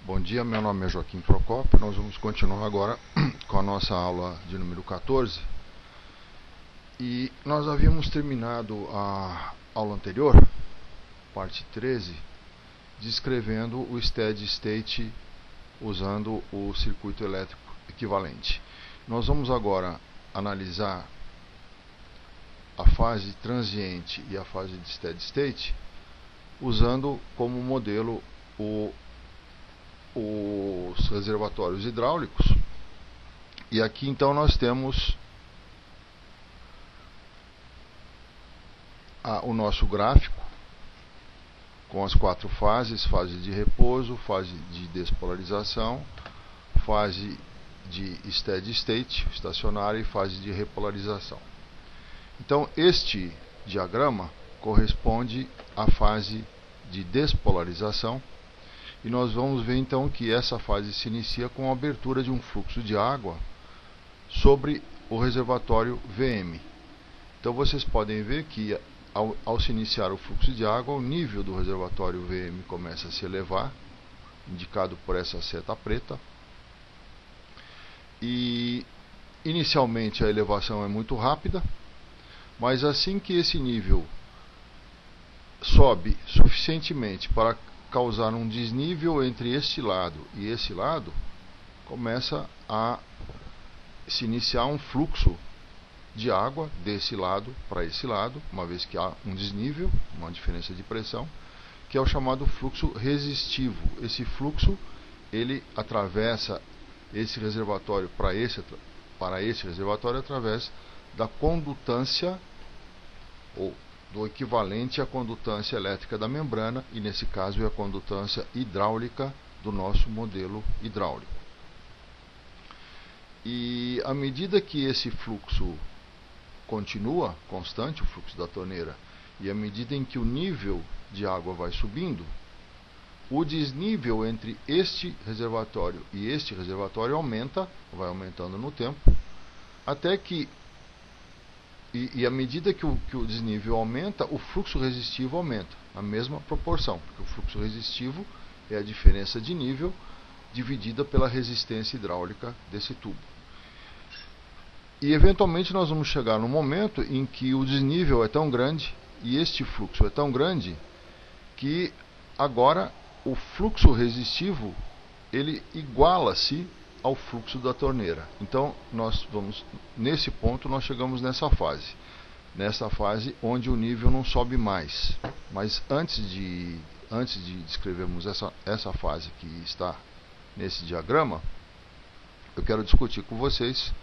Bom dia, meu nome é Joaquim Procópio. Nós vamos continuar agora com a nossa aula de número 14. E nós havíamos terminado a aula anterior, parte 13, descrevendo o steady state usando o circuito elétrico equivalente. Nós vamos agora analisar a fase transiente e a fase de steady state usando como modelo os reservatórios hidráulicos. E aqui então nós temos o nosso gráfico com as quatro fases: fase de repouso, fase de despolarização, fase de steady state estacionária e fase de repolarização. Então este diagrama corresponde à fase de despolarização. E nós vamos ver então que essa fase se inicia com a abertura de um fluxo de água sobre o reservatório VM. Então vocês podem ver que ao se iniciar o fluxo de água, o nível do reservatório VM começa a se elevar, indicado por essa seta preta. E inicialmente a elevação é muito rápida, mas assim que esse nível sobe suficientemente para causar um desnível entre este lado e esse lado, começa a se iniciar um fluxo de água desse lado para esse lado, uma vez que há um desnível, uma diferença de pressão, que é o chamado fluxo resistivo. Esse fluxo ele atravessa esse reservatório para esse reservatório através da condutância ou do equivalente à condutância elétrica da membrana, e nesse caso é a condutância hidráulica do nosso modelo hidráulico. E à medida que esse fluxo continua constante, o fluxo da torneira, e à medida em que o nível de água vai subindo, o desnível entre este reservatório e este reservatório aumenta, vai aumentando no tempo, até que E à medida que o desnível aumenta, o fluxo resistivo aumenta, na mesma proporção, porque o fluxo resistivo é a diferença de nível dividida pela resistência hidráulica desse tubo. E eventualmente nós vamos chegar num momento em que o desnível é tão grande e este fluxo é tão grande que agora o fluxo resistivo ele iguala-se ao fluxo da torneira. Então nesse ponto nós chegamos nessa fase onde o nível não sobe mais. Mas antes de descrevermos essa fase que está nesse diagrama, eu quero discutir com vocês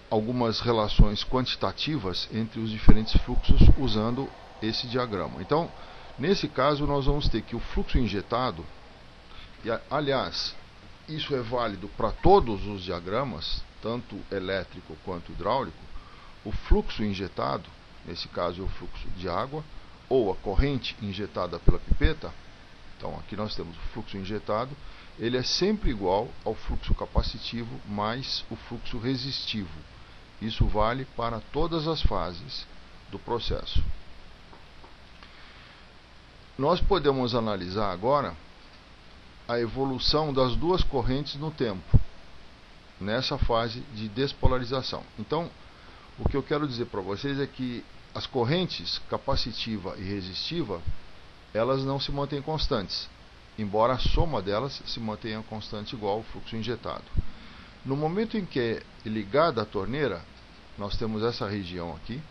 algumas relações quantitativas entre os diferentes fluxos usando esse diagrama. Então, nesse caso nós vamos ter que o fluxo injetado, e aliás, isso é válido para todos os diagramas, tanto elétrico quanto hidráulico. O fluxo injetado, nesse caso é o fluxo de água, ou a corrente injetada pela pipeta. Então aqui nós temos o fluxo injetado, ele é sempre igual ao fluxo capacitivo mais o fluxo resistivo. Isso vale para todas as fases do processo. Nós podemos analisar agora a evolução das duas correntes no tempo, nessa fase de despolarização. Então, o que eu quero dizer para vocês é que as correntes capacitiva e resistiva, elas não se mantêm constantes, embora a soma delas se mantenha constante igual ao fluxo injetado. No momento em que é ligada a torneira, nós temos essa região aqui,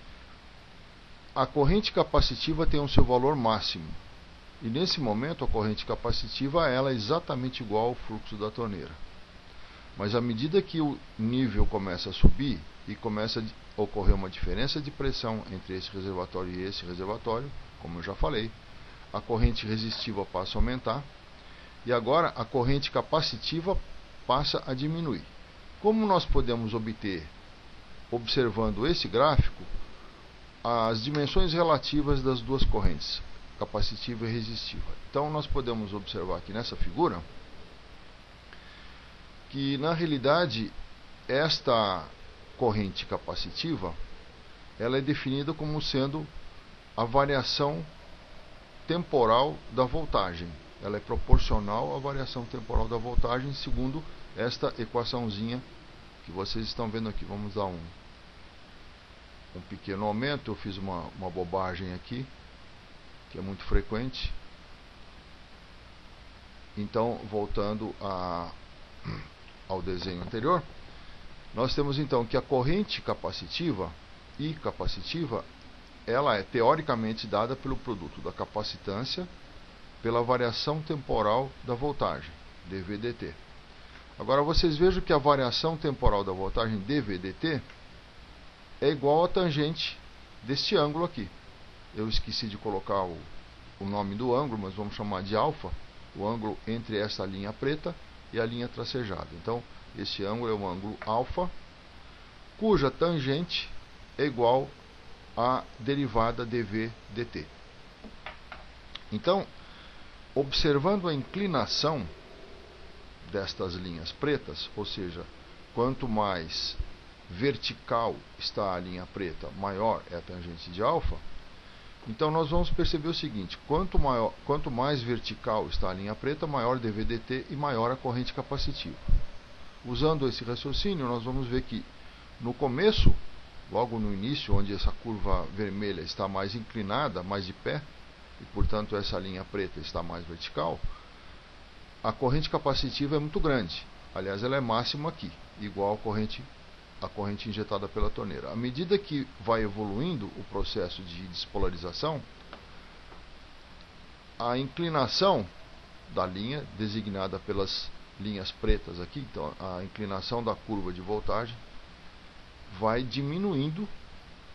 a corrente capacitiva tem o seu valor máximo. E nesse momento a corrente capacitiva ela é exatamente igual ao fluxo da torneira. Mas à medida que o nível começa a subir e começa a ocorrer uma diferença de pressão entre esse reservatório e esse reservatório, como eu já falei, a corrente resistiva passa a aumentar e agora a corrente capacitiva passa a diminuir. Como nós podemos obter, observando esse gráfico, as dimensões relativas das duas correntes, capacitiva e resistiva. Então nós podemos observar aqui nessa figura que na realidade esta corrente capacitiva ela é definida como sendo a variação temporal da voltagem. ela é proporcional à variação temporal da voltagem, segundo esta equaçãozinha que vocês estão vendo aqui. Vamos dar um pequeno aumento. Eu fiz uma bobagem aqui, que é muito frequente. Então, voltando ao desenho anterior, nós temos então que a corrente capacitiva, I capacitiva, ela é teoricamente dada pelo produto da capacitância pela variação temporal da voltagem, dV/dt. Agora vocês vejam que a variação temporal da voltagem dV/dt é igual à tangente deste ângulo aqui. Eu esqueci de colocar o nome do ângulo, mas vamos chamar de alfa, o ângulo entre essa linha preta e a linha tracejada. Então, esse ângulo é o ângulo alfa, cuja tangente é igual à derivada dV/dt. Então, observando a inclinação destas linhas pretas, ou seja, quanto mais vertical está a linha preta, maior é a tangente de alfa. Então nós vamos perceber o seguinte: quanto mais vertical está a linha preta, maior dV/dt e maior a corrente capacitiva. Usando esse raciocínio, nós vamos ver que no começo, logo no início, onde essa curva vermelha está mais inclinada, mais de pé, e portanto essa linha preta está mais vertical, a corrente capacitiva é muito grande. Aliás, ela é máxima aqui, igual à corrente injetada pela torneira. À medida que vai evoluindo o processo de despolarização, a inclinação da linha, designada pelas linhas pretas aqui, então a inclinação da curva de voltagem, vai diminuindo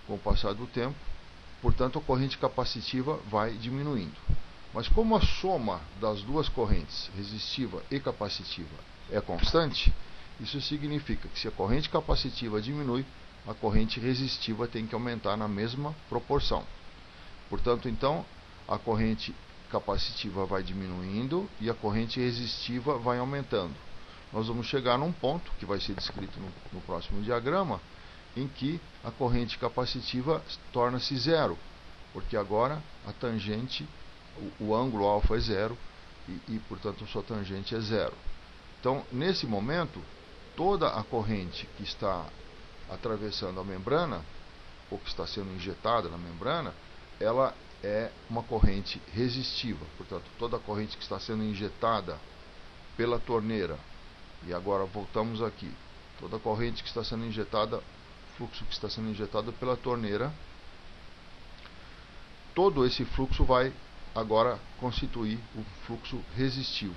com o passar do tempo, portanto a corrente capacitiva vai diminuindo. Mas como a soma das duas correntes, resistiva e capacitiva, é constante, isso significa que se a corrente capacitiva diminui, a corrente resistiva tem que aumentar na mesma proporção. Portanto, então, a corrente capacitiva vai diminuindo e a corrente resistiva vai aumentando. Nós vamos chegar num ponto, que vai ser descrito no próximo diagrama, em que a corrente capacitiva torna-se zero, porque agora a tangente, o ângulo alfa é zero e portanto, sua tangente é zero. Então, nesse momento, toda a corrente que está atravessando a membrana, ou que está sendo injetada na membrana, ela é uma corrente resistiva. Portanto, toda a corrente que está sendo injetada pela torneira, e agora voltamos aqui, toda a corrente que está sendo injetada, fluxo que está sendo injetado pela torneira, todo esse fluxo vai agora constituir o fluxo resistivo.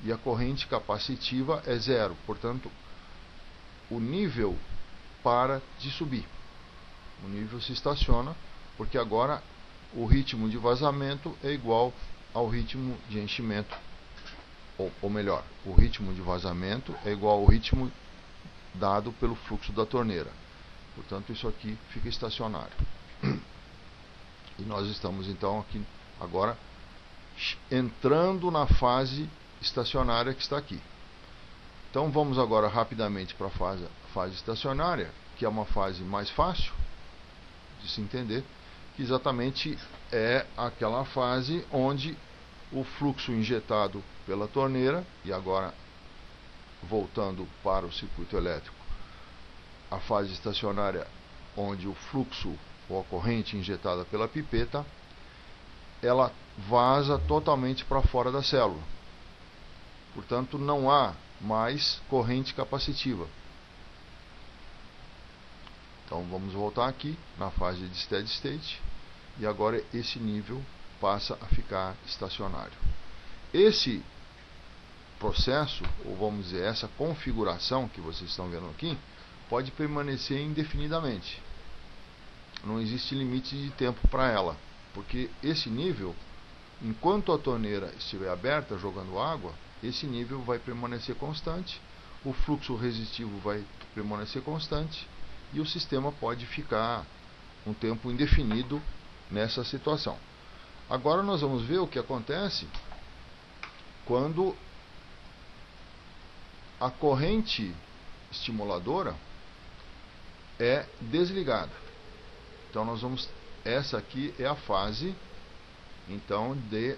E a corrente capacitiva é zero, portanto, o nível para de subir. O nível se estaciona, porque agora o ritmo de vazamento é igual ao ritmo de enchimento. Ou melhor, o ritmo de vazamento é igual ao ritmo dado pelo fluxo da torneira. Portanto, isso aqui fica estacionário. E nós estamos então aqui agora entrando na fase estacionária que está aqui. Então vamos agora rapidamente para a fase estacionária, que é uma fase mais fácil de se entender, que exatamente é aquela fase onde o fluxo injetado pela torneira, e agora voltando para o circuito elétrico, a fase estacionária onde o fluxo ou a corrente injetada pela pipeta, ela vaza totalmente para fora da célula. Portanto, não há mais corrente capacitiva. Então vamos voltar aqui na fase de steady state, e agora esse nível passa a ficar estacionário. Esse processo, ou vamos dizer, essa configuração que vocês estão vendo aqui, pode permanecer indefinidamente. Não existe limite de tempo para ela, porque esse nível, enquanto a torneira estiver aberta jogando água, esse nível vai permanecer constante, o fluxo resistivo vai permanecer constante e o sistema pode ficar um tempo indefinido nessa situação. Agora nós vamos ver o que acontece quando a corrente estimuladora é desligada. Então essa aqui é a fase então de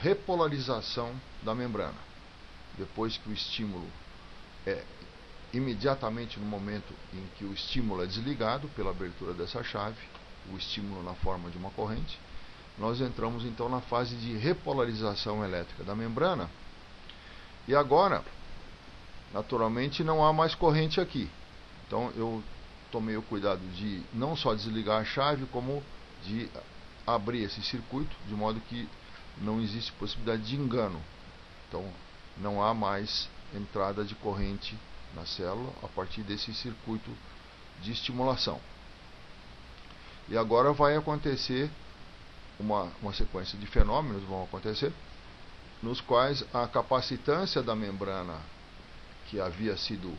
repolarização da membrana. Depois que o estímulo imediatamente no momento em que o estímulo é desligado pela abertura dessa chave, o estímulo na forma de uma corrente, nós entramos então na fase de repolarização elétrica da membrana. E agora, naturalmente, não há mais corrente aqui. Então eu tomei o cuidado de não só desligar a chave, como de abrir esse circuito, de modo que não existe possibilidade de engano. Então não há mais entrada de corrente na célula a partir desse circuito de estimulação. E agora vai acontecer uma sequência de fenômenos vão acontecer, nos quais a capacitância da membrana que havia sido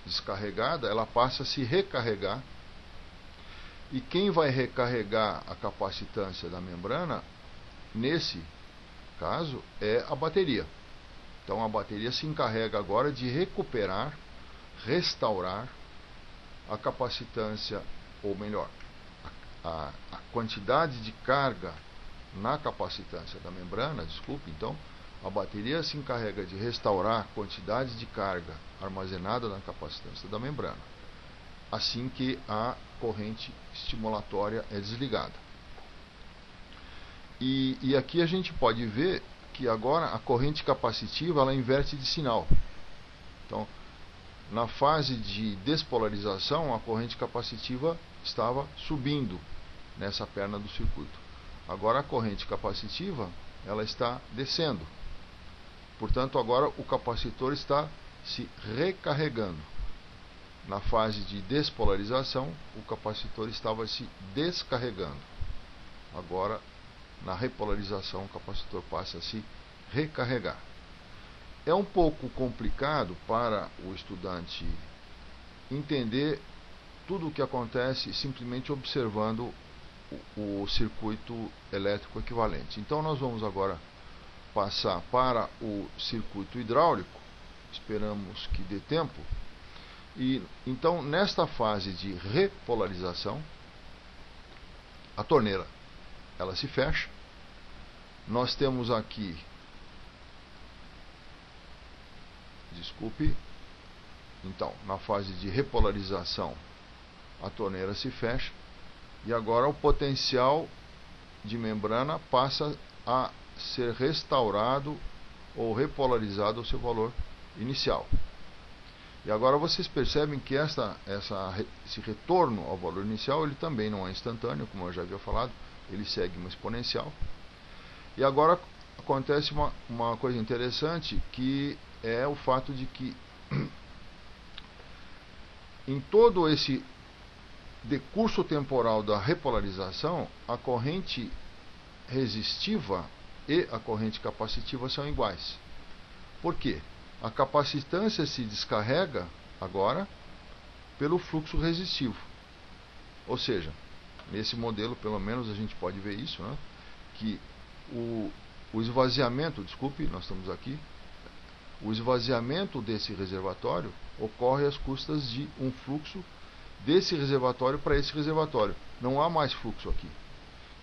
descarregada, ela passa a se recarregar. E quem vai recarregar a capacitância da membrana, nesse caso, é a bateria. Então a bateria se encarrega agora de recuperar, restaurar a capacitância, ou melhor, a quantidade de carga na capacitância da membrana, então, a bateria se encarrega de restaurar a quantidade de carga armazenada na capacitância da membrana, assim que a corrente estimulatória é desligada. E aqui a gente pode ver que agora a corrente capacitiva ela inverte de sinal. Então, na fase de despolarização, a corrente capacitiva estava subindo nessa perna do circuito. Agora a corrente capacitiva ela está descendo. Portanto, agora o capacitor está se recarregando. Na fase de despolarização, o capacitor estava se descarregando. Agora, na repolarização, o capacitor passa a se recarregar. É um pouco complicado para o estudante entender tudo o que acontece simplesmente observando o circuito elétrico equivalente. Então nós vamos agora passar para o circuito hidráulico, esperamos que dê tempo. E então nesta fase de repolarização, a torneira ela se fecha. Nós temos aqui, então na fase de repolarização a torneira se fecha e agora o potencial de membrana passa a ser restaurado ou repolarizado ao seu valor inicial. E agora vocês percebem que esse retorno ao valor inicial ele também não é instantâneo, como eu já havia falado, ele segue uma exponencial. E agora acontece uma coisa interessante, que é o fato de que em todo esse decurso temporal da repolarização, a corrente resistiva e a corrente capacitiva são iguais. Por quê? A capacitância se descarrega agora pelo fluxo resistivo. Ou seja, nesse modelo, pelo menos, a gente pode ver isso, né? Que o esvaziamento, nós estamos aqui, o esvaziamento desse reservatório ocorre às custas de um fluxo desse reservatório para esse reservatório. Não há mais fluxo aqui.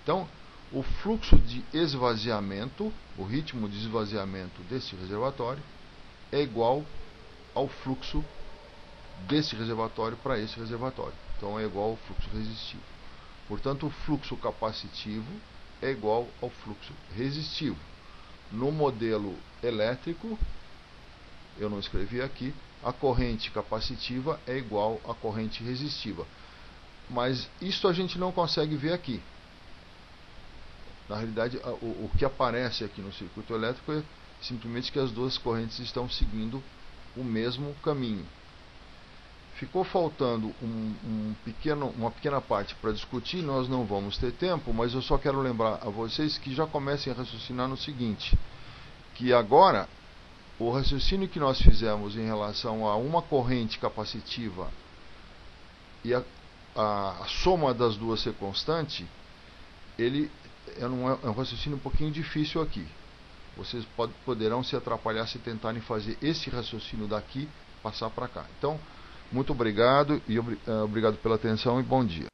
Então, o fluxo de esvaziamento, o ritmo de esvaziamento desse reservatório é igual ao fluxo desse reservatório para esse reservatório. Então é igual ao fluxo resistivo. Portanto, o fluxo capacitivo é igual ao fluxo resistivo. No modelo elétrico, eu não escrevi aqui, a corrente capacitiva é igual à corrente resistiva. Mas isso a gente não consegue ver aqui. Na realidade, o que aparece aqui no circuito elétrico é simplesmente que as duas correntes estão seguindo o mesmo caminho. Ficou faltando uma pequena parte para discutir, nós não vamos ter tempo, mas eu só quero lembrar a vocês que já comecem a raciocinar no seguinte, que agora o raciocínio que nós fizemos em relação a uma corrente capacitiva e a soma das duas ser constante, ele é um raciocínio um pouquinho difícil aqui. Vocês poderão se atrapalhar se tentarem fazer esse raciocínio daqui passar para cá. Então, muito obrigado e obrigado pela atenção e bom dia.